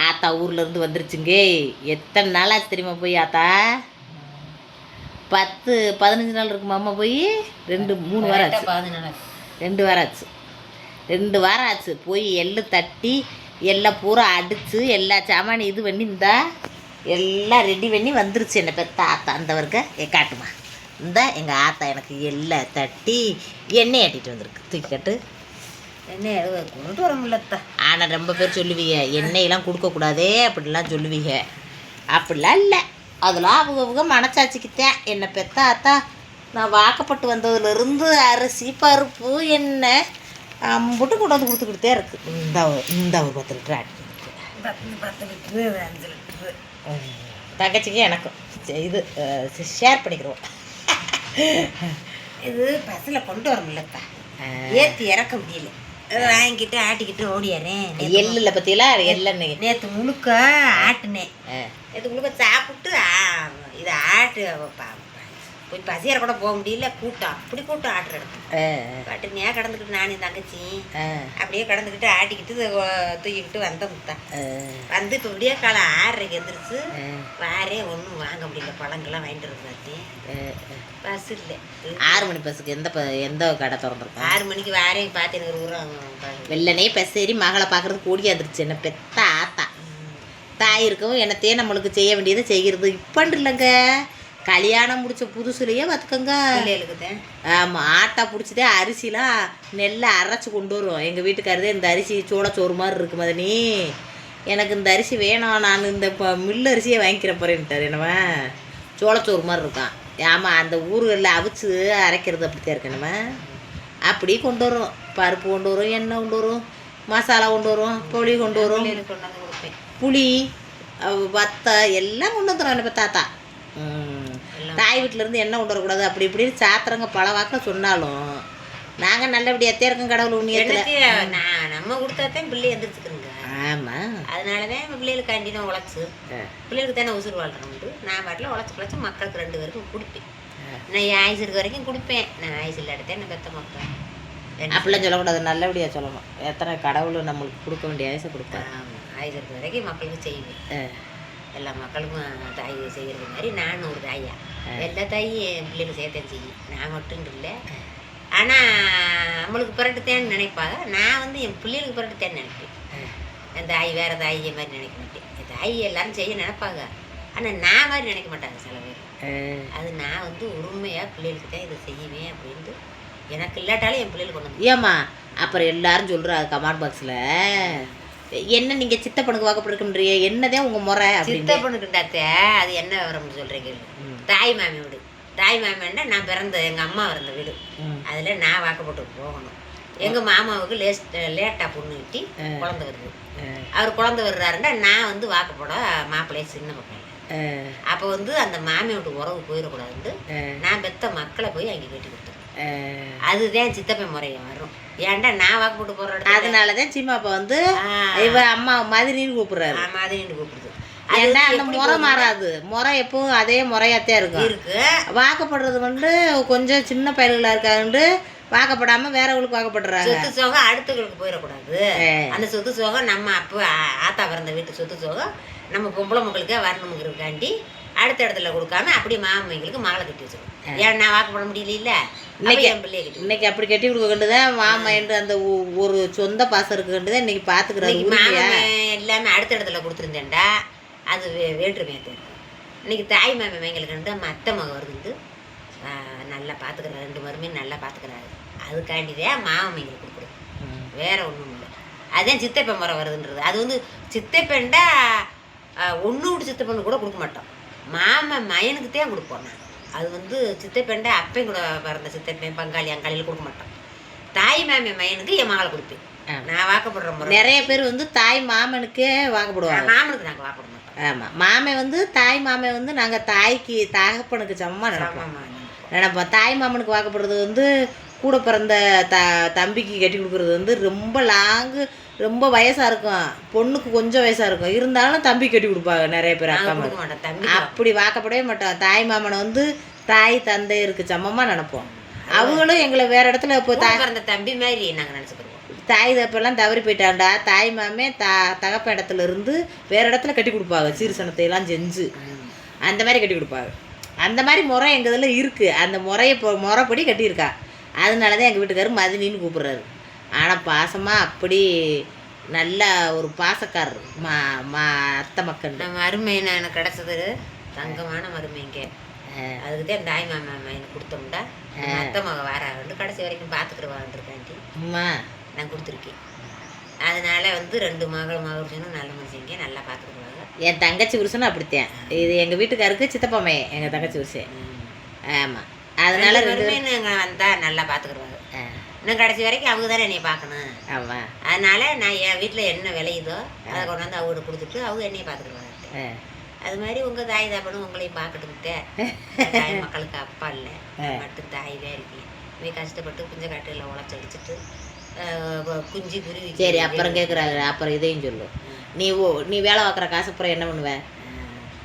ஆத்தா ஊர்லேருந்து வந்துருச்சுங்க. எத்தனை நாள் ஆச்சு தெரியுமா போய் ஆத்தா? 10-15 நாள் இருக்குமா அம்மா போய்? 2-3 வாரம் ஆச்சு. 2 வாரம் ஆச்சு. 2 வாரம் ஆச்சு போய் எள்ளு தட்டி எல்லாம் பூரா அடித்து எல்லா சாமானி இது பண்ணி இந்தா எல்லாம் ரெடி பண்ணி வந்துருச்சு. என்னை பெற்ற ஆத்தா அந்தவருக்கு காட்டுமா. இந்த எங்கள் ஆத்தா எனக்கு எல்லாம் தட்டி எண்ணெய் ஆட்டிட்டு வந்திருக்கு. தூக்கிக்கட்டு எண்ணெய் கொண்டு வர முடியலத்தா. ஆனால் ரொம்ப பேர் சொல்லுவீங்க எண்ணெயெல்லாம் கொடுக்கக்கூடாதே அப்படிலாம் சொல்லுவீங்க. அப்படிலாம் இல்லை, அதெல்லாம் அவங்க மனச்சாட்சிக்குத்தேன். என்னை பெற்ற ஆத்தா நான் வாக்கப்பட்டு வந்ததுலேருந்து அரிசி பருப்பு எண்ணெய் அம்புட்டு கொண்டு வந்து கொடுத்துக்கிட்டே இருக்குது. இந்த ஒரு 10 லிட்டர் ஆட்டி 10 லிட்டரு 5 லிட்டரு தங்கச்சிக்கு எனக்கும் இது ஷேர் பண்ணிக்கிறோம். இது பஸ்ஸில் கொண்டு வர முடியலப்பா, ஏற்றி இறக்க முடியல. வாங்கிக்கிட்டு ஆட்டிக்கிட்டு ஓடியாரேன். எள்ளில் பற்றியெல்லாம் எள்ளெண்ணெய் நேற்று முழுக்க ஆட்டுனேன். நேற்று முழுக்க சாப்பிட்டு இதை ஆட்டு கொஞ்சம் பசியார கூட போக முடியல. கூட்டம் அப்படி கூட்டம் ஆட்டுற இடத்துல கட்டுனையாக கடந்துக்கிட்டு நானும் தங்கச்சி அப்படியே கடந்துக்கிட்டு ஆட்டிக்கிட்டு தூக்கிக்கிட்டு வந்தோம். வந்து இப்போ விடிய காலம் 6:30 எந்திரிச்சு வாரே ஒன்றும் வாங்க முடியல. பழங்கள்லாம் வாங்கிட்டு இருந்தாச்சு. பஸ் இல்லை. 6 மணி பஸ்ஸுக்கு எந்த கடை திறந்துருக்கோம்? 6 மணிக்கு வாரே பார்த்து எனக்கு ஒரு வெள்ளனே பஸ் ஏறி மகளை பார்க்குறதுக்கு ஓடியாந்துருச்சு. என்ன பெத்த ஆத்தா தாய் இருக்கவும் என்னத்தையே நம்மளுக்கு செய்ய வேண்டியதை செய்கிறது. இப்பண்டு இல்லைங்க, கல்யாணம் முடிச்ச புதுசுலேயே பார்த்துக்கோங்க. ஆமாம், ஆட்டா பிடிச்சதே அரிசிலாம் நெல்லை அரைச்சி கொண்டு வரும். எங்கள் வீட்டுக்காரதே இந்த அரிசி சோளச்சோறு மாதிரி இருக்கு மதனி, எனக்கு இந்த அரிசி வேணாம், நான் இந்த மில்லு அரிசியை வாங்கிக்கிற போகிறேன்ட்டார். என்னவா சோளச்சோறு மாதிரி இருக்கான். ஆமாம், அந்த ஊர்களில் அவிச்சு அரைக்கிறது அப்படித்தான் இருக்கு. என்னவா அப்படி கொண்டு வரும். பருப்பு கொண்டு வரும், எண்ணெய் கொண்டு வரும், மசாலா கொண்டு வரும், புளி கொண்டு வரும், புளி வத்தை எல்லாம் கொண்டு வந்துடும். என்ன தாத்தா தாய் வீட்டிலேருந்து எண்ணெய் கொண்டு வரக்கூடாது அப்படி இப்படின்னு சாத்திரங்க பல வாக்கில் சொன்னாலும் நாங்கள் நல்லபடியாகத்தே இருக்கோம். கடவுள் உண்ணியத்தில் நம்ம கொடுத்தாத்தான் பிள்ளை எந்திரிச்சுக்கிறோங்க. ஆமாம், அதனாலதான் பிள்ளைகளுக்கு காண்டிதான் உழைச்சு பிள்ளைகளுக்கு தானே உசுறு வாழ்றோம்ட்டு நான் பாட்டில் உழைச்சி மக்களுக்கு 2 பேருக்கும் கொடுப்பேன். நான் ஆயுசு இருக்க வரைக்கும் கொடுப்பேன். நான் ஆயுசு இல்லாட்டேன் என்ன பெற்ற மக்கள் அப்படிலாம் சொல்லக்கூடாது, நல்லபடியாக சொல்லணும். எத்தனை கடவுள் நம்மளுக்கு கொடுக்க வேண்டிய ஆயுசை கொடுப்பேன். ஆமாம், ஆயுசு இருக்க வரைக்கும் மக்களுக்கு செய்வேன். எல்லா மக்களுக்கும் தாய் செய்கிறது மாதிரி நானும் ஒரு தாயா எல்லா தாயும் என் பிள்ளைகளுக்கு சேர்த்தேன் செய்யும். நான் மட்டும் இல்லை, ஆனால் நம்மளுக்கு புரட்டுத்தேன்னு நினைப்பாங்க. நான் வந்து என் பிள்ளைகளுக்கு புரட்டுத்தேன்னு நினைப்பேன். என் தாய் வேறு தாயை மாதிரி நினைக்க மாட்டேன். என் தாய் எல்லாரும் செய்ய நினைப்பாங்க, ஆனால் நான் மாதிரி நினைக்க மாட்டாங்க சில பேர். அது நான் வந்து உண்மையாக பிள்ளைகளுக்கு தான் இதை செய்வேன் அப்படின்ட்டு. எனக்கு இல்லாட்டாலும் என் பிள்ளைகளுக்கு கொண்டு வந்து ஏம்மா அப்புறம் எல்லாரும் சொல்கிறாங்க கமெண்ட் பாக்ஸில், என்ன நீங்கள் சித்தப்பனுக்கு வாக்கப்படுறீங்க, என்னதான் உங்கள் முறை? சித்தப்பனுக்குண்டாத்தே அது என்ன விவரம்னு சொல்கிறீங்க? தாய் மாமி வீடு. தாய் மாமின்னா நான் பிறந்த எங்கள் அம்மா பிறந்த வீடு. அதில் நான் வாக்கப்பட்டு போகணும். எங்கள் மாமாவுக்கு லேட்டாக பொண்ணு கட்டி குழந்தை வருது. அவர் குழந்தை வர்றாருன்னா நான் வந்து வாக்கப்பட மாப்பிள்ளைய சின்ன பக்கம். அப்போ வந்து அந்த மாமி வீட்டு உறவு போயிடக்கூடாதுன்னு நான் பெற்ற மக்களை போய் அங்கே கட்டி கொடுத்தேன். அதுதான் சித்தப்பன் முறையை வரும். ஏன்டா நான் வாக்கப்பட்டு போகிறேன். அதனாலதான் சீமாப்பா வந்து இவ அம்மா மாதிரின்னு கூப்பிடுறாரு. மாதிரின்னு கூப்பிடுது. ஏன்னா அந்த முறை மாறாது, முறை எப்பவும் அதே முறையாத்தான் இருக்கு. வாக்கப்படுறது வந்து கொஞ்சம் சின்ன பயல்களா இருக்காங்கன்னு வாக்கப்படாம வேறவங்களுக்கு வாக்கப்படுறாங்க. சொத்து சோகம் அடுத்தவங்களுக்கு போயிடக்கூடாது. அந்த சொத்து சோகம் நம்ம அப்போ ஆத்தா பிறந்த வீட்டு சொத்து சோகம் நம்ம பொம்பளை மக்களுக்கே வரணுங்கிறதுக்காண்டி அடுத்த இடத்துல கொடுக்காம அப்படி மாமங்களுக்கு மகளை கட்டி வச்சிருக்கோம். ஏன் நான் வாக்கப்பட முடியல. இன்னைக்கு அப்படி கட்டி கொடுக்க வேண்டியதான் மாமா என்று அந்த ஒரு சொந்த பாசம் இருக்கு வேண்டியதான் இன்னைக்கு பாத்துக்கிறாங்க. எல்லாமே அடுத்த இடத்துல கொடுத்துருந்தேன்டா அது வேற்றுமையாக இருக்கு. இன்னைக்கு தாய் மாமி எங்களுக்கு வந்து மற்ற மக வருது நல்லா பார்த்துக்கிறாரு. 2 மருமே நல்லா பார்த்துக்கிறாரு. அதுக்காண்டிதான் மாமங்களுக்கு கொடுக்குறது, வேற ஒன்றும் இல்லை. அதுதான் சித்தப்பன் முறை வருதுன்றது. அது வந்து சித்தப்பன்டா ஒன்று விட்டு சித்தப்பண்ணு கூட கொடுக்க மாட்டோம். மாமன் மயனுக்கு தான் கொடுப்போம். நான் அது வந்து சித்தப்பேண்ட அப்பையும் கூட பிறந்த சித்தப்பேன் பங்காளி அங்காளியில் கொடுக்க மாட்டோம். தாய் மாமன் மயனுக்கு என் மகளை கொடுப்பேன். நான் வாக்கப்படுற முறை நிறைய பேர் வந்து தாய் மாமனுக்கே வாக்கப்படுவாங்க. மாமனுக்கு நாங்கள் வாக்கப்பட மாட்டோம். ஆமாம், மாமன் வந்து தாய் மாமன் வந்து நாங்கள் தாய்க்கு தகப்பனுக்கு சமமாக நினைப்போம். தாய் மாமனுக்கு வாக்கப்படுறது வந்து கூட பிறந்த தம்பிக்கு கட்டி கொடுக்குறது வந்து ரொம்ப லாங்கு, ரொம்ப வயசாக இருக்கும். பொண்ணுக்கு கொஞ்சம் வயசாக இருக்கும், இருந்தாலும் தம்பி கட்டி கொடுப்பாங்க நிறைய பேர். அக்கா மாட்டோம், அப்படி வாக்கப்படவே மாட்டோம். தாய் மாமனை வந்து தாய் தந்தையருக்கு சமமாக நினைப்போம். அவங்களும் எங்களை வேற இடத்துல இப்போ பிறந்த தம்பி மாதிரி நாங்கள் நினச்சிக்கிறோம். தாய் தப்பெல்லாம் தவறி போயிட்டாண்டா, தாய் மாமே தகப்ப இடத்துல இருந்து வேறு இடத்துல கட்டி கொடுப்பாங்க, சீர்சனத்தையெல்லாம் செஞ்சு அந்த மாதிரி கட்டி கொடுப்பாங்க. அந்த மாதிரி முறை எங்கள் இதில் இருக்குது. அந்த முறைப்படி கட்டியிருக்கா. அதனால தான் எங்கள் வீட்டுக்காரர் மதினின்னு கூப்பிட்றாரு. ஆனால் பாசமாக அப்படி நல்லா ஒரு பாசக்காரர் அத்தை மக்கள். நம்ம மருமையின எனக்கு கிடச்சது தங்கமான மருமைங்க. அதுக்கு தான் தாய் மாமா எனக்கு கொடுத்தோம்டா. அத்தை மக வாராண்டு கடைசி வரைக்கும் பார்த்துக்கிறவான்ருக்காண்டி அம்மா நான் கொடுத்துருக்கேன். அதனால 2 மகள் புருஷனும் நல்ல மனுஷங்க, நல்லா பார்த்துக்குவாங்க. என் தங்கச்சி புருஷனும் அப்படித்தான். இது எங்கள் வீட்டுக்காருக்கு சித்தப்பாமே எங்கள் தங்கச்சி புருஷன். ஆமாம், அதனால மருமைன்னு வந்தால் நல்லா பார்த்துக்குருவாங்க. இன்னும் கடைசி வரைக்கும் அவங்க தானே என்னையை பார்க்கணும். ஆமாம், அதனால நான் என் வீட்டில் என்ன விளையுதோ அதை கொண்டாந்து அவங்கள்ட்ட கொடுத்துட்டு அவங்க என்னையை பார்த்துக்குருவாங்க. அது மாதிரி உங்கள் தாய் தாப்பனும் உங்களையும் பார்க்கட்டுக்கிட்டே. தாய் மக்களுக்கு அப்பா இல்லை, மட்டும் தாய் தான் இருக்கேன். இவன் கஷ்டப்பட்டு குஞ்ச காட்டில் உழைச்சி அடிச்சுட்டு குஞ்சு குருவி. சரி, அப்புறம் கேட்குறாங்க. அப்புறம் இதையும் சொல்லு. நீ வேலை பார்க்குற காசு அப்புறம் என்ன பண்ணுவேன்?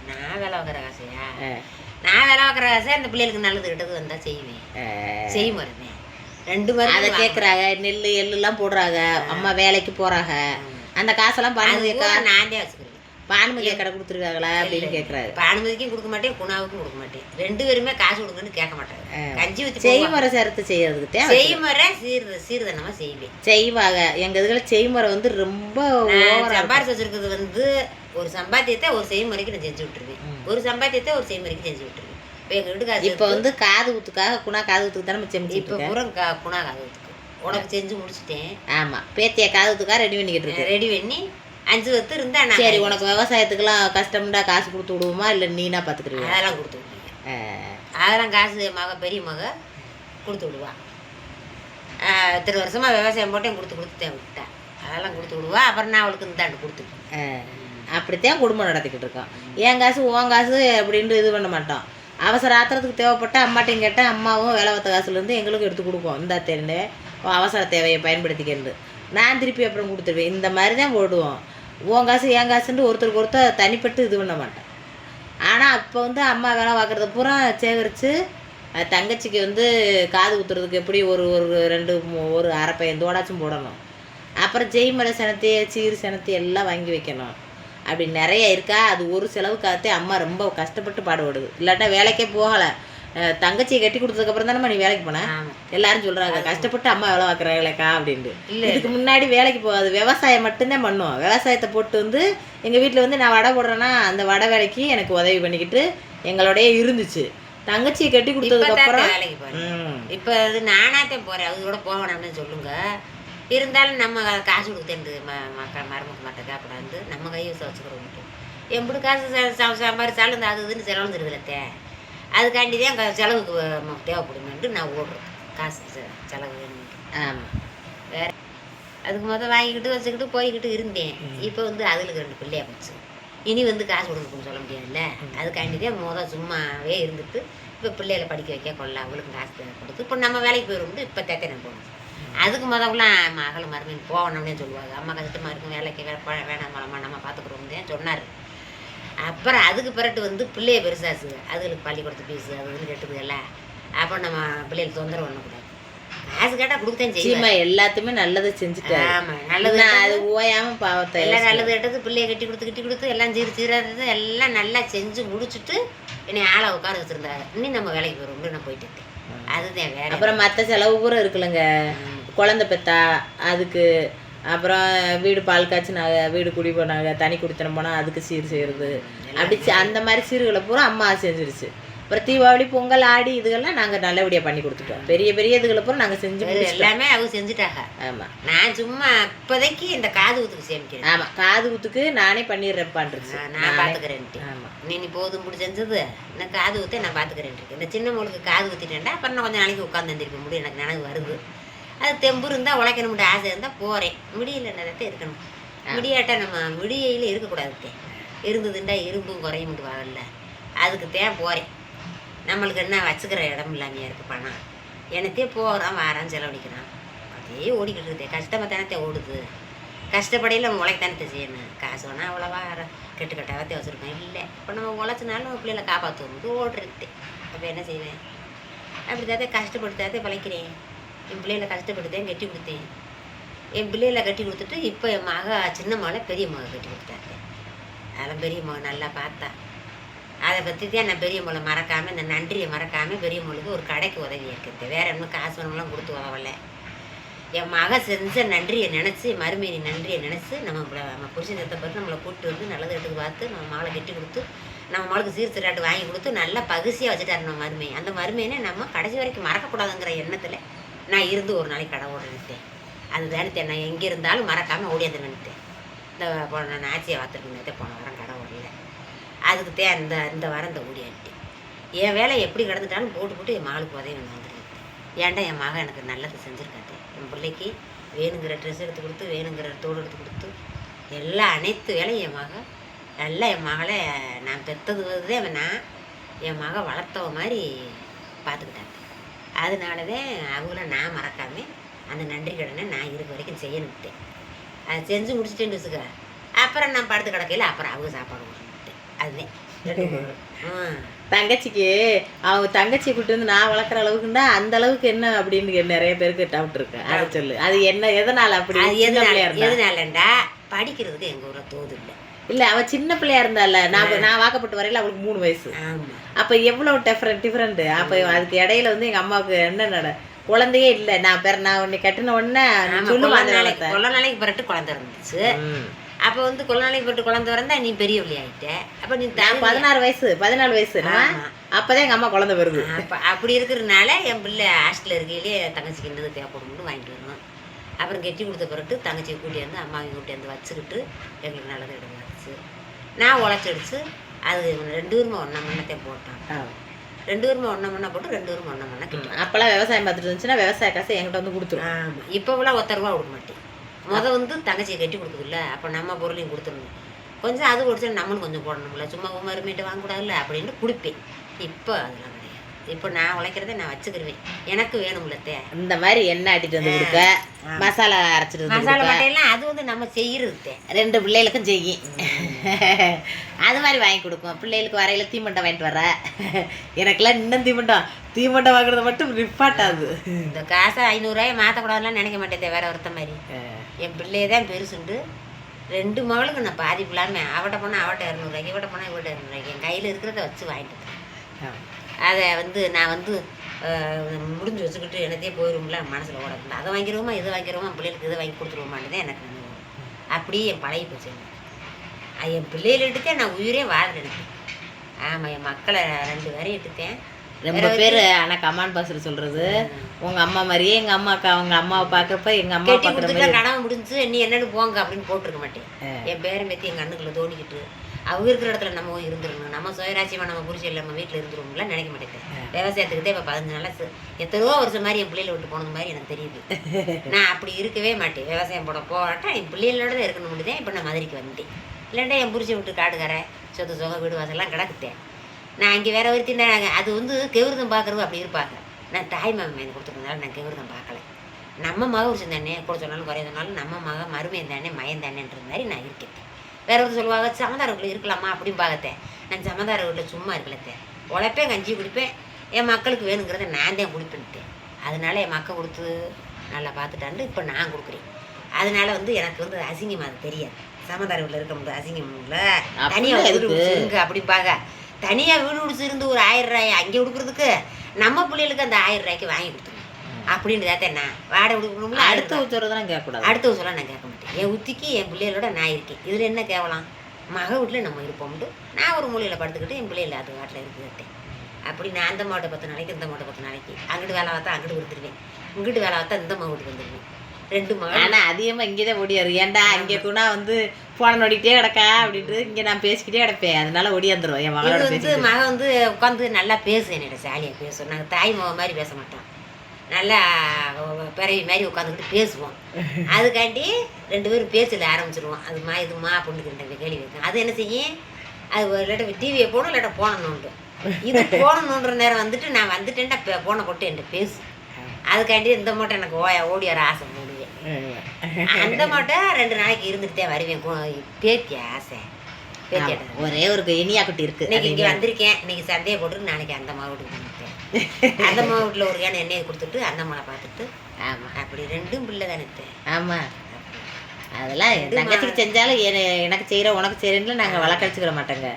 நான் வேலை பார்க்குற காசையா? நான் வேலை பார்க்குற காசை அந்த பிள்ளைகளுக்கு நல்லது கிட்டது வந்தால் செய்வேன். செய்ய மாட்டேன். 2 பேரும் அதை கேட்குறாங்க. நெல் எள்ளுலாம் போடுறாங்க, அம்மா வேலைக்கு போகிறாங்க. அந்த காசெல்லாம் பானுமதிக்கா நான் தான் வச்சுக்கிறேன். பானுமதியை கடை கொடுத்துருக்காங்களா அப்படின்னு கேட்குறாரு. பானுமதிக்கும் கொடுக்க மாட்டேன், குணாவுக்கும் கொடுக்க மாட்டேன். 2 பேருமே காசு கொடுங்கன்னு கேட்க மாட்டாங்க. கஞ்சி ஊற்றி செய்முறை சேர்த்து செய்யறதுக்கு செய்முறை சீர்தனமாக செய்வேன். செய்வாங்க. எங்கள் இதில் செய்முறை ரொம்ப சம்பாரிச்சு வச்சிருக்கிறது ஒரு சம்பாத்தியத்தை ஒரு செய்முறைக்கு நான் செஞ்சு விட்டுருவேன். ஒரு சம்பாத்தியத்தை ஒரு செய்முறைக்கு செஞ்சு விட்டுருவேன். இப்போ எங்கள் வீட்டுக்கு இப்போ காது ஊத்துக்காக குணா காது ஊத்துக்கு தானே செஞ்சு. இப்போ பூரா குணா காது ஊத்துக்கு உனக்கு செஞ்சு முடிச்சுட்டேன். ஆமாம், பேத்தியை காது ஊத்துக்காக ரெடி பண்ணிக்கிட்டு இருக்கேன். ரெடி பண்ணி 5 வத்து இருந்தா சரி, உனக்கு விவசாயத்துக்குலாம் கஷ்டம்டா, காசு கொடுத்து விடுவோமா இல்லை நீனா பார்த்துக்கிடுவா? அதெல்லாம் கொடுத்து விடுவேன். அதெல்லாம் காசு பெரிய மக கொடுத்து விடுவா. இத்தனை வருஷமா விவசாயம் போட்டேன், கொடுத்துட்டேன் விட்டேன். அதெல்லாம் கொடுத்து விடுவா. அப்புறம் நான் அவளுக்கு இந்தாண்டு கொடுத்துட்டேன். அப்படித்தான் குடும்பம் நடத்திக்கிட்டு இருக்கோம். என் காசு உன் காசு அப்படின்ட்டு இது பண்ண மாட்டோம். அவசர ஆத்திரத்துக்கு தேவைப்பட்ட அம்மாட்டையும் கேட்டால் அம்மாவும் வேலை பார்த்த காசுலேருந்து எங்களுக்கும் எடுத்து கொடுப்போம். இந்த தேர்ந்து அவசர தேவையை பயன்படுத்திக்கிறது. நான் திருப்பி அப்புறம் கொடுத்துருவேன். இந்த மாதிரி தான் போடுவோம். உன் காசு என் காசுன்ட்டு ஒருத்தருக்கு தனிப்பட்டு இது பண்ண மாட்டேன். ஆனால் அப்போ அம்மா வேலை பார்க்குறத பூரா சேகரித்து தங்கச்சிக்கு காது குத்துறதுக்கு எப்படி ஒரு அரை பையன் தோடாச்சும் போடணும். அப்புறம் ஜெய்மலை சனத்தை சீர் சனத்தை எல்லாம் வாங்கி வைக்கணும். அப்படி நிறைய இருக்கா. அது ஒரு செலவுக்காகத்தே அம்மா ரொம்ப கஷ்டப்பட்டு பாடுபடுது. இல்லாட்டா வேலைக்கே போகலை. தங்கச்சியை கட்டி கொடுத்ததுக்கப்புறம் தானே நீ வேலைக்கு போனேன். எல்லாரும் சொல்கிறாங்க கஷ்டப்பட்டு அம்மா வேலை பார்க்குறாங்களேக்கா அப்படின்ட்டு. இதுக்கு முன்னாடி வேலைக்கு போகாது, விவசாயம் மட்டும்தான் பண்ணுவோம். விவசாயத்தை போட்டு எங்கள் வீட்டில் நான் வடை போடுறேன்னா அந்த வடை வேலைக்கு எனக்கு உதவி பண்ணிக்கிட்டு எங்களோடய இருந்துச்சு. தங்கச்சியை கட்டி கொடுத்ததுக்கப்புறம் வேலைக்கு போகிறேன். இப்போ அது நானாத்தான் போகிறேன். அது கூட போகணும்னு சொல்லுங்க. இருந்தாலும் நம்ம காசு கொடுத்தேன் மருமக்கு மட்டும் காப்பிடாந்து நம்ம கையை வச்சுக்கிறோம். எப்படி காசு சம்பாரிச்சாலும் அது இதுன்னு செலவு தெரியுதுலத்தே. அதுக்காண்டி தான் செலவுக்கு தேவைப்படுமென்ட்டு நான் ஓடுறேன். காசு செலவு வேணும். ஆமாம், வேறு அதுக்கு வாங்கிக்கிட்டு வச்சுக்கிட்டு போய்கிட்டு இருந்தேன். இப்போ அதுக்கு 2 பிள்ளையா போச்சு. இனி காசு கொடுக்கணும்னு சொல்ல முடியாதுல்ல. அதுக்காண்டி தான் சும்மாவே இருந்துட்டு இப்போ பிள்ளைகளை படிக்க வைக்க கொள்ள அவளுக்கு காசு கொடுத்து இப்போ நம்ம வேலைக்கு போயிடும். இப்போ தேத்தை நான் போகணும். அதுக்கு முதல்லாம் மகளும் மருமையும் போகணும்னே சொல்லுவாங்க. அம்மா கஷ்டமாக இருக்கும், வேலைக்கு வேணாம் மலமா நம்ம பார்த்துக்குறோம்னே சொன்னார். அப்புறம் அதுக்கு பிறட்டு பிள்ளைய பெருசாச்சு. அதுகளுக்கு பள்ளிக்கூடத்து ஃபீஸு அது கெட்டுதுல்ல. அப்போ நம்ம பிள்ளைகளுக்கு தொந்தரவு பண்ணக்கூடாது. காசு கேட்டால் கொடுத்தேன் செய்யுமா. எல்லாத்தையுமே நல்லதை செஞ்சுட்டேன். ஆமாம், நல்லது. அது ஓயாமல் பாவத்தை எல்லாம் நல்லது கேட்டது பிள்ளைய கட்டி கொடுத்து எல்லாம் சீராது எல்லாம் நல்லா செஞ்சு முடிச்சுட்டு என்னை ஆளை உட்கார வச்சுருந்தாங்க. இன்னும் நம்ம வேலைக்கு போகிறோம்னு நான் போயிட்டு இருக்கேன். அதுதான் வேற. அப்புறம் மற்ற செலவு பூரா இருக்குல்லங்க. குழந்தை பெத்தா அதுக்கு, அப்புறம் வீடு பால் காய்ச்சினாங்க, வீடு குடி போனாங்க, தனி குடித்தனம் போனால் அதுக்கு சீர் செய்கிறது. அப்படி அந்த மாதிரி சீர்களை பூரா அம்மா செஞ்சிருச்சு. அப்புறம் தீபாவளி பொங்கல் ஆடி இதுகெல்லாம் நாங்கள் நல்லபடியாக பண்ணி கொடுத்துட்டோம். பெரிய பெரிய இதுகளை பூரா நாங்கள் செஞ்சு எல்லாமே அவங்க செஞ்சுட்டாங்க. ஆமாம், நான் சும்மா இப்போதைக்கு இந்த காது ஊத்துக்கு சேமிக்கிறேன். ஆமாம், காது ஊத்துக்கு நானே பண்ணிடுறேன்ப்பான்ருச்சு. நான் பார்த்துக்கிறேன்ட்டு. ஆமாம், நீ போதும் பிடி செஞ்சது நான் காது ஊற்ற நான் பார்த்துக்கிறேன். இந்த சின்ன மொழுக்கு காது ஊற்றிட்டேன்டா. அப்புறம் நான் கொஞ்சம் நாளைக்கு உட்காந்து வந்துருக்க முடியும். எனக்கு நினைவு வருது. அது தெம்பு இருந்தால் உழைக்கணும்னு ஆசை இருந்தால் போகிறேன். முடியல நேரத்தை இருக்கணும். முடியாட்டா நம்ம முடியையில் இருக்கக்கூடாது. இருந்ததுண்டா இரும்பும் குறையும்ட்டு வாங்கல. அதுக்கு தேன் போகிறேன். நம்மளுக்கு என்ன வச்சுக்கிற இடம் இல்லாமையா இருக்குது. பணம் எனத்தே போகிறான் வாரான் செலவழிக்கிறான். அதே ஓடிக்கிட்டு இருந்தேன். கஷ்டமாக தானத்தை ஓடுது. கஷ்டப்படையில் நம்ம உழைக்கத்தானத்தை செய்யணும். காசு வேணால் அவ்வளோவா கெட்டுக்கட்டாகத்தே வச்சுருக்கேன். இல்லை இப்போ நம்ம உழைச்சினாலும் நம்ம பிள்ளைகளை காப்பாற்றுவோம். ஓடுறது அப்போ என்ன செய்வேன்? அப்படி தாத்தே கஷ்டப்படுத்தாதே பழைக்கிறேன். என் பிள்ளைகளை கஷ்டப்பட்டுத்தேன் கட்டி கொடுத்தேன். என் பிள்ளைகளை கட்டி கொடுத்துட்டு இப்போ என் மக சின்ன மகளை பெரிய மகளை கட்டி கொடுத்தாரு. அதெல்லாம் பெரிய மக நல்லா பார்த்தா. அதை பற்றி தான் நான் பெரிய மகளை மறக்காமல், இந்த நன்றியை மறக்காமல் பெரிய மகளுக்கு ஒரு கடைக்கு உதவி இருக்கிறது. வேறு இன்னும் காசு பணம்லாம் கொடுத்து உதவலை. என் மக செஞ்ச நன்றியை நினச்சி, மருமையை நன்றியை நினச்சி நம்ம புருஷன் சத்த பார்த்து நம்மளை கூப்பிட்டு வந்து நல்லது எடுத்து பார்த்து நம்ம மகளை கட்டி கொடுத்து நம்ம மகளுக்கு சீர்திராட்டு வாங்கி கொடுத்து நல்லா பகுசியாக வச்சுட்டாரு நம்ம மருமையை. அந்த மருமையினை நம்ம கடைசி வரைக்கும் மறக்கக்கூடாதுங்கிற எண்ணத்தில் நான் இருந்து ஒரு நாளைக்கு கடை ஓடிட்டேன். அதுதானே நான் எங்கே இருந்தாலும் மறக்காமல் ஓடியாந்து நினைத்தேன். நான் ஆட்சியை பார்த்துருக்கேன். போன வாரம் கடை ஓடல, அதுக்கு இந்த வாரம் இந்த ஓடியாட்டேன். என் வேலை எப்படி கிடந்துட்டாலும் போட்டு என் மகளுக்கு உதவி வந்துருக்கேன். ஏன்டா என் மகன் எனக்கு நல்லது செஞ்சுருக்காரு. என் பிள்ளைக்கு வேணுங்கிற ட்ரெஸ் எடுத்து கொடுத்து, வேணுங்கிற தோடு எடுத்து கொடுத்து, அனைத்து வேலையும் என் மகன் நல்லா என் மகளை நான் பெற்றதுதே நான் என் மகன் வளர்த்தவ மாதிரி பார்த்துக்கிட்டாங்க. அதனாலதான் அவங்கள நான் மறக்காமல் அந்த நன்றி கடனை நான் இருக்க வரைக்கும் செய்யணுட்டேன். அதை செஞ்சு முடிச்சுட்டேன்னு வச்சுக்க, அப்புறம் நான் படுத்து கிடக்கையில் அப்புறம் அவங்க சாப்பாடு கொடுத்துட்டேன். அதுதான் தங்கச்சிக்கு அவங்க தங்கச்சியை கூட்டு வந்து நான் வளர்க்குற அளவுக்குன்னா அந்த அளவுக்கு என்ன அப்படின்னு நிறைய பேருக்கு டவுட் இருக்கு. அதை சொல்லு, அது என்ன, எதனால அப்படி? எதனாலண்டா படிக்கிறதுக்கு எங்கள் ஊரில் தோது இல்லை. இல்லை, அவள் சின்ன பிள்ளையா இருந்தால நான் வாக்கப்பட்டு வரையில அவளுக்கு 3 வயசு. அப்போ எவ்வளோ டிஃப்ரெண்ட். அப்போ அதுக்கு இடையில வந்து எங்கள் அம்மாவுக்கு என்ன குழந்தையே இல்லை. நான் உன்னை கட்டின உடனே சொல்லுவாங்க கொள்ள நாளைக்கு பிறட்டு குழந்தை இருந்துச்சு. அப்போ வந்து கொள்ள நாளைக்கு பிறட்டு குழந்தை வரந்தா நீ பெரிய பிள்ளை ஆகிட்ட. அப்போ நீ 14 வயசு அப்போதான் எங்கள் அம்மா குழந்தை வருது. அப்படி இருக்கிறதுனால என் பிள்ளை ஹாஸ்டலில் இருக்கையிலே தங்கச்சிக்கு என்னது தேவைப்படும்னு வாங்கிட்டு வரணும். அப்புறம் கெட்டி கொடுத்த பிறகு தங்கச்சியை கூட்டியாந்து அம்மாவையும் கூட்டியாந்து வச்சுக்கிட்டு எங்களுக்கு நல்லது எடுமாச்சு. நான் உழைச்சடிச்சு அது 2 பேருமே ஒன்றா மண்ணத்தையும் போட்டான். 2 பேருமே ஒன்றா மண்ணை போட்டு 2 பேரும் ஒன்றா மண்ணை கிட்டோம். அப்போல்லாம் விவசாயம் பார்த்துட்டு இருந்துச்சுன்னா விவசாய காசை என்கிட்ட வந்து கொடுத்துரும். ஆமாம், இப்போவெல்லாம் 1 ரூபா கொடுக்க மாட்டேன். வந்து தங்கச்சியை கட்டி கொடுக்குதுல்ல, அப்போ நம்ம பொருளையும் கொடுத்துடணும். கொஞ்சம் அது கொடுத்து நம்மளும் கொஞ்சம் போடணும்ல, சும்மா மருமேட்டு வாங்கக்கூடாதுல்ல அப்படின்னு கொடுப்பேன். இப்போ அதெல்லாம் கிடையாது. இப்போ நான் உழைக்கிறத நான் வச்சுக்கிடுவேன். எனக்கு வேணும்லத்தே இந்த மாதிரி எண்ணெய் ஆட்டிட்டு வந்து கொடுக்க, மசாலா அரைச்சிட்டு மசாலா மட்டையெல்லாம் அது வந்து நம்ம செய்யறது 2 பிள்ளைகளுக்கும் செய்யும். அது மாதிரி வாங்கி கொடுக்கும். பிள்ளைகளுக்கு வரையில தீமண்டை வாங்கிட்டு வர, எனக்கெல்லாம் இன்னும் தீமண்டை வாங்குறத மட்டும் நிப்பாட்டாது. இந்த காசை 500 ரூபாய் மாற்றக்கூடாதுலாம் நினைக்க மாட்டேன். வேற ஒருத்த மாதிரி என் பிள்ளையே தான் பெருசுண்டு 2 மகளுக்கு நான் பாதிப்பு இல்லாமல் அவட்ட போனால் அவட்ட 200 ரூபாய்க்கு, இவட்ட போனால் இவட்ட 200 ரூபாய்க்கு என் கையில் இருக்கிறத வச்சு வாங்கிட்டு அதை வந்து நான் வந்து முடிஞ்சு வச்சுக்கிட்டு என்னத்தையே போயிடும்ல மனசில் ஓடக்கூடாது. அதை வாங்கிடுவோமா இதை வாங்கிடுவோமா பிள்ளைகளுக்கு இதை வாங்கி கொடுத்துருவோமான்னு தான் எனக்கு அப்படியே என் பழகி போச்சு. என் பிள்ளைகளை எடுத்தேன் நான் உயிரே வாழ்றேன். ஆமாம், என் மக்களை 2 பேரையும் எடுத்தேன். ரொம்ப பேர் ஆனால் கமாண்ட் பாக்ஸில் சொல்கிறது உங்கள் அம்மா மாதிரியே எங்கள் அம்மாக்கா அவங்க அம்மாவை பார்க்குறப்ப எங்கள் அம்மா பார்க்குற கனவு முடிஞ்சு நீ என்னென்னு போங்க அப்படின்னு போட்டிருக்க மாட்டேன். என் பேரை மெத்தி எங்கள் அண்ணுக்குள்ள தோணிக்கிட்டு அவங்க இருக்கிற இடத்துல நம்ம இருந்துடணும், நம்ம சுயராட்சியமாக நம்ம புரிச்சு நம்ம வீட்டில் இருந்துருவோம்லாம் நினைக்க மாட்டேன். விவசாயத்துக்கிட்டே இப்போ 15 நாளாக எத்தனையோ வருஷம் மாதிரி என் பிள்ளைகளை விட்டு போனது மாதிரி எனக்கு தெரியுது. நான் அப்படி இருக்கவே மாட்டேன். விவசாயம் போட்டா என் பிள்ளைகளோட தான் இருக்கணும் முடியுதேன். இப்போ நான் மதுரைக்கு வந்துட்டேன். இல்லைண்டா என் புரிச்சை விட்டு காடுக்காரன் சொத்து சொக வீடு வாசல்லாம் கிடக்குத்தேன். நான் இங்கே வேற ஒருத்தினாங்க அது வந்து கெவிரதம் பார்க்குறது அப்படி இருப்பாங்க. நான் தாய் மாமன் எனக்கு கொடுத்துருந்தாலும் நான் கெவிரதம் பார்க்கல. நம்ம மக புரிச்சம் தானே, கூட சொன்னாலும் குறைய சொன்னாலும் நம்ம மக மருமையன் தானே மயன் தானேன்ற மாதிரி நான் இருக்கேன். வேற ஒருத்தர் சொல்லுவாங்க சமதார வீட்டில் இருக்கலாமா அப்படின்னு பார்க்கத்தேன். நான் சமதார வீட்டில் சும்மா இருக்கலத்தேன். உழைப்பேன், கஞ்சி குடிப்பேன், என் மக்களுக்கு வேணுங்கிறத நான் தான் குடிப்பேன்ட்டேன். அதனால என் மக்கள் கொடுத்து நல்லா பார்த்துட்டாண்டு இப்போ நான் கொடுக்குறேன். அதனால வந்து எனக்கு வந்து அசிங்கம் அது தெரியாது. சமதார வீட்டில் இருக்க முடியாது, அசிங்கம் இல்லை. தனியாக வீடு இருங்க அப்படிம்பாங்க. தனியாக வீடு பிடிச்சி இருந்து ஒரு 1000 ரூபாய் அங்கே கொடுக்குறதுக்கு நம்ம பிள்ளைகளுக்கு அந்த 1000 ரூபாய்க்கு வாங்கி கொடுத்துருவேன் அப்படின்றதாத்தே. நான் வாடகை கொடுக்கணும்ல, அடுத்த ஊற்றுறதுலாம் கேட்கக்கூடாது. அடுத்த ஊற்றலாம் நான் கேட்க மாட்டேன். என் உத்திக்கு என் பிள்ளைகளோட நான் இருக்கேன். இதில் என்ன கேவலாம்? மக வீட்டில் நம்ம இருப்போம்ட்டு நான் ஒரு மூலையில் படுத்துக்கிட்டு என் பிள்ளைகள் அது வாட்டில் இருக்குதுட்டேன். அப்படி நான் அந்த மாவட்ட 10 நாளைக்கு இந்த மாவட்ட 10 நாளைக்கு அங்கிட்டு வேலை பார்த்தா அங்கிட்டு கொடுத்துருவேன், இங்கிட்டு வேலை பார்த்தா இந்த மாவட்டுக்கு வந்துடுவேன். 2 மகன். ஆனால் அதிகமாக இங்கே தான் ஓடியாரு. ஏன்டா இங்கே கூட வந்து போன நோடிக்கிட்டே கிடக்கா அப்படின்ட்டு இங்கே நான் பேசிக்கிட்டே கிடப்பேன். அதனால ஓடியாந்துருவோம். என் மகளோட வந்து மகன் வந்து உட்காந்து நல்லா பேசு, என்னோட ஜாலியாக பேசுவோம். நாங்கள் தாய் மக மாதிரி பேச மாட்டோம், நல்லா பிறவி மாதிரி உட்காந்துக்கிட்டு பேசுவோம். அதுக்காண்டி 2 பேரும் பேசல ஆரம்பிச்சிடுவோம். அதுமா இதுமா அப்படின்னு கேள்வி வைக்கும். அது என்ன செய்யும்? அது ஒரு இல்லாட்ட டிவியை போகணும், இல்லாட்ட போனணுண்டு. இது போனணுன்ற நேரம் வந்துட்டு நான் வந்துட்டேன்டா போன போட்டு என்கிட்ட பேசு. அதுக்காண்டி இந்த மூட்டை எனக்கு ஓடி வர ஆசை மூடுவேன். அந்த மூட்டை 2 நாளைக்கு இருந்துகிட்டே வருவேன். பேத்தி ஆசை பேத்தியாட்ட ஒரே ஒரு இனியா குட்டி இருக்கு. இன்னைக்கு இங்கே வந்திருக்கேன். இன்னைக்கு சந்தையை போட்டு நாளைக்கு அந்த மாவட்டுக்கு வந்துட்டேன். அந்த அம்மா வீட்டில் ஒரு கேன் எண்ணெயை கொடுத்துட்டு அந்த அம்மாவை பார்த்துட்டு ஆமாம் அப்படி ரெண்டும் பிள்ளை தானே. ஆமாம், அதெல்லாம் என் தங்கச்சிக்கு செஞ்சாலும் எனக்கு செய்கிற உனக்கு செய்கிறேன்னு நாங்கள் வழக்கடிச்சுக்கிற மாட்டோங்க.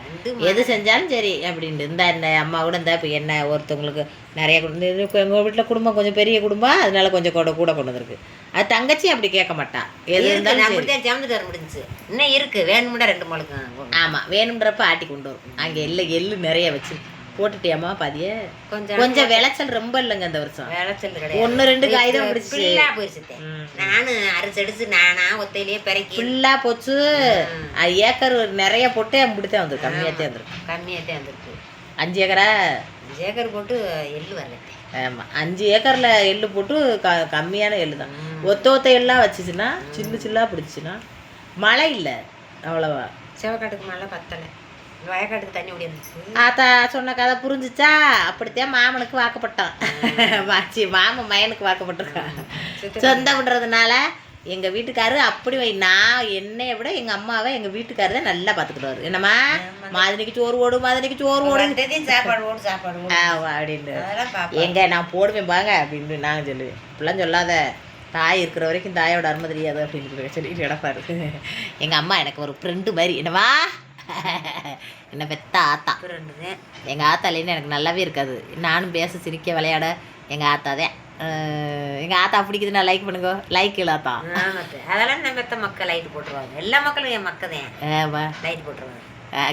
எது செஞ்சாலும் சரி அப்படின்ட்டு இந்த அம்மா கூட இந்த இப்போ என்ன ஒருத்தவங்களுக்கு நிறைய இப்போ எங்கள் வீட்டில் குடும்பம் கொஞ்சம் பெரிய குடும்பம், அதனால கொஞ்சம் கூட கொண்டு வந்திருக்கு. அது தங்கச்சி அப்படி கேட்க மாட்டான். எது இருந்தாலும் அப்படித்தான் சேர்ந்துட்டு வர முடிஞ்சிச்சு. இன்னும் இருக்குது வேணும்னா 2 மொழுக்கு. ஆமாம், வேணுன்றப்ப ஆட்டி கொண்டு வரும். அங்கே எள்ளு நிறைய வச்சு போட்டுட்டியாம்மா பாதிய. கொஞ்சம் விளைச்சல் ரொம்ப இல்லைங்க இந்த வருஷம். விளைச்சல் கிடையாது, 1-2 காய் தான் பிடிச்சி போயிடுச்சு. நானும் அரிச்சடிச்சு நானா ஒத்தையிலேயே பிறக்கி ஃபுல்லா போச்சு. ஏக்கர் நிறைய போட்டு அப்படித்தான் வந்துருக்கு. கம்மியாகத்தான் வந்துருக்கு. 5 ஏக்கர் போட்டு எள்ளு வரல. ஆமாம், 5 ஏக்கரில் எள்ளு போட்டு கம்மியான எள்ளு தான். ஒத்த எல்லாம் வச்சுச்சுன்னா சில்லா பிடிச்சிச்சுன்னா மழை இல்லை அவ்வளோவா. செவக்காட்டுக்கு மழை பத்தலை, வயக்காட்டுக்கு தண்ணி ஓடி இருந்துச்சு. ஆத்தா சொன்ன கதை புரிஞ்சிச்சா? அப்படித்தான் மாமனுக்கு வாக்கப்பட்டான். மாமன் மயனுக்கு வாக்கப்பட்டிருக்கான். சொந்தம் பண்ணுறதுனால எங்கள் வீட்டுக்காரு அப்படி நான் என்னைய விட எங்கள் அம்மாவை எங்கள் வீட்டுக்காரு தான் நல்லா பார்த்துக்கிடுவாரு. என்னம்மா மாதிரிக்கு சோறு ஓடும், சாப்பாடு ஓடு அப்படின்னு எங்க நான் போடுவேன் பாங்க அப்படின்னு நாங்கள் சொல்லுவேன். இப்படிலாம் சொல்லாத, தாய் இருக்கிற வரைக்கும் தாயோட அருமை தெரியாது அப்படின்னு சொல்லிட்டு கிடப்பாரு. எங்கள் அம்மா எனக்கு ஒரு ஃப்ரெண்டு மாதிரி. என்னவா என்ன பெத்த ஆத்தா எங்கள் ஆத்தாலேன்னு எனக்கு நல்லாவே இருக்காது. நானும் பேச சிரிக்க விளையாட எங்கள் ஆத்தா தான். எங்கள் ஆத்தா பிடிக்குதுன்னா லைக் பண்ணுங்க. லைக் இல்லாத்தா அதெல்லாம் நம்ம பெத்த மக்கள் லைட் போட்டுருவாங்க. எல்லா மக்களும் என் மக்கள் தான் லைட் போட்டுருவாங்க.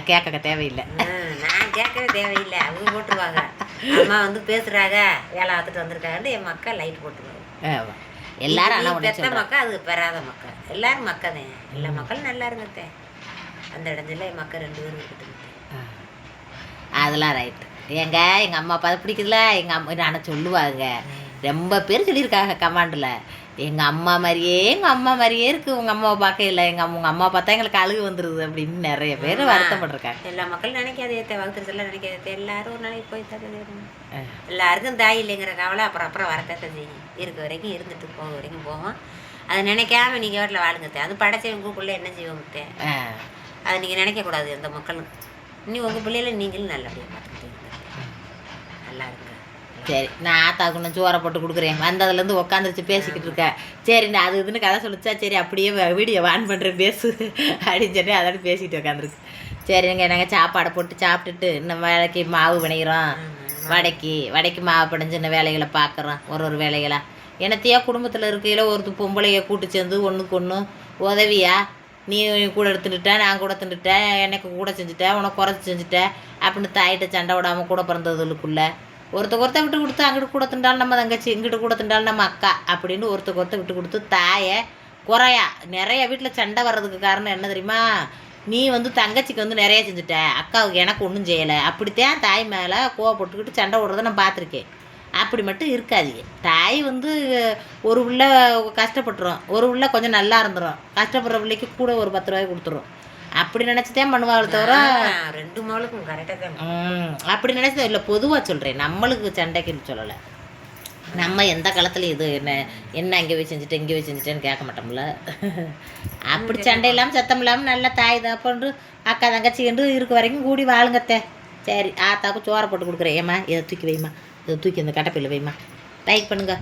கேட்க தேவையில்லை, நான் கேட்கவே தேவையில்லை, அவங்க போட்டுருவாங்க. அம்மா வந்து பேசுறாங்க வேலை பார்த்துட்டு வந்திருக்காங்கன்னு என் மக்கள் லைட் போட்டுருவாங்க. எல்லாரும் ஆனால் பெத்த மக்கள் அது பெறாத மக்கள் எல்லாரும் மக்கள் தான். எல்லா மக்களும் நல்லா இருங்கத்தேன். அந்த இடத்துல என் மக்கள் 2 பேரும் இருக்குது. அதெல்லாம் ரைட்டு. எங்கள் அம்மா அப்பா பிடிக்குதுல. எங்கள் அம்மா நான் சொல்லுவாங்க, ரொம்ப பேர் சொல்லியிருக்காங்க கமாண்டில், எங்கள் அம்மா மாதிரியே இருக்குது உங்கள் அம்மாவை பார்க்கல, உங்கள் அம்மா பார்த்தா எங்களுக்கு அழுகு வந்துடுது அப்படின்னு நிறைய பேர் வருத்தப்பட்டிருக்காங்க. எல்லா மக்களும் நினைக்காதே வகுத்துறதுலாம் நினைக்காதே. எல்லாரும் ஒரு நாளைக்கு போய் தான் எல்லாருக்கும் தாய் இல்லைங்கிற கவலை அப்புறம் வரத்தான் செய்யும். இருக்க வரைக்கும் இருந்துட்டு போக வரைக்கும் போவோம். அதை நினைக்காம நீங்கள் வீட்டில் வாழுங்கத்தே. அது படைச்சவங்க பிள்ளை என்ன செய்வோங்கத்தே, அதை நீங்கள் நினைக்கக்கூடாது எந்த மக்களும். இன்னும் உங்கள் பிள்ளையில நீங்களும் நல்லபடியாக பார்த்துக்கிட்டு நல்லா இருங்க. சரி, நான் ஆத்தாவுக்கு நான் சோறை போட்டு கொடுக்குறேன். வந்ததுலேருந்து உட்காந்துருச்சு பேசிக்கிட்டு இருக்கேன். சரி, நான் அது இதுன்னு கதை சொல்லிச்சா, சரி அப்படியே வீடியோ ஆன் பண்ணுறேன் பேசு அப்படின்னு சொல்லி அதோட பேசிக்கிட்டு உட்காந்துருக்கு. சரிங்க, நாங்கள் சாப்பாடை போட்டு சாப்பிட்டுட்டு இன்னும் வேலைக்கு மாவு பிணைகிறோம். வடைக்கு மாவு பிணைஞ்சு இன்னும் வேலைகளை பார்க்குறோம். ஒரு வேலைகளாக என்னத்தையோ குடும்பத்தில் இருக்கையில் ஒரு பொம்பளையை கூட்டு சேர்ந்து ஒன்றுக்கு ஒன்று உதவியா, நீ கூட எடுத்துட்டேன், நான் கூட தின்னுட்டேன், எனக்கு கூட செஞ்சுட்டேன், உனக்கு குறைச்சி செஞ்சுட்டேன் அப்படின்னு தாயிட்ட சண்டை விடாமல் கூட பிறந்ததுக்குள்ளே ஒருத்த விட்டு கொடுத்து அங்கிட்டு கூட திண்டாலும் நம்ம தங்கச்சி, இங்கிட்டு கூட திண்டாலும் நம்ம அக்கா அப்படின்னு ஒருத்த விட்டு கொடுத்து தாயை குறையா நிறைய வீட்டில் சண்டை வர்றதுக்கு காரணம் என்ன தெரியுமா? நீ வந்து தங்கச்சிக்கு வந்து நிறைய செஞ்சுட்ட, அக்காவுக்கு எனக்கு ஒன்றும் செய்யலை, அப்படித்தான் தாய் மேலே கோவப்பட்டுக்கிட்டு சண்டை விடுறத நான் பார்த்துருக்கேன். அப்படி மட்டும் இருக்காதீங்க. தாய் வந்து ஒரு பிள்ளை கஷ்டப்பட்டுரும், ஒரு பிள்ளை கொஞ்சம் நல்லா இருந்துடும், கஷ்டப்படுற பிள்ளைக்கு கூட ஒரு 10 ரூபாய் கொடுத்துரும். அப்படி நினச்சிதான் பண்ணுவாள் தவிர 2 மகளுக்கும் கரெக்டாக தான். அப்படி நினச்சதான் இல்லை, பொதுவாக சொல்கிறேன். நம்மளுக்கு சண்டைக்குன்னு சொல்லலை. நம்ம எந்த காலத்தில் இது என்ன இங்கே போய் செஞ்சுட்டு இங்கே போய் செஞ்சுட்டேன்னு கேட்க மாட்டோம்ல. அப்படி சண்டை இல்லாமல் சத்தம் இல்லாமல் நல்லா தாய் தான் பண்ணு அக்கா தங்கச்சி என்று இருக்க வரைக்கும் கூடி வாழுங்கத்தே. சரி, ஆத்தாவுக்கு சோறை போட்டு கொடுக்குறேன். ஏம்மா இதை தூக்கி வைம்மா, இதை தூக்கி அந்த கட்டப்பையில் வைம்மா. லைக் பண்ணுங்கள்.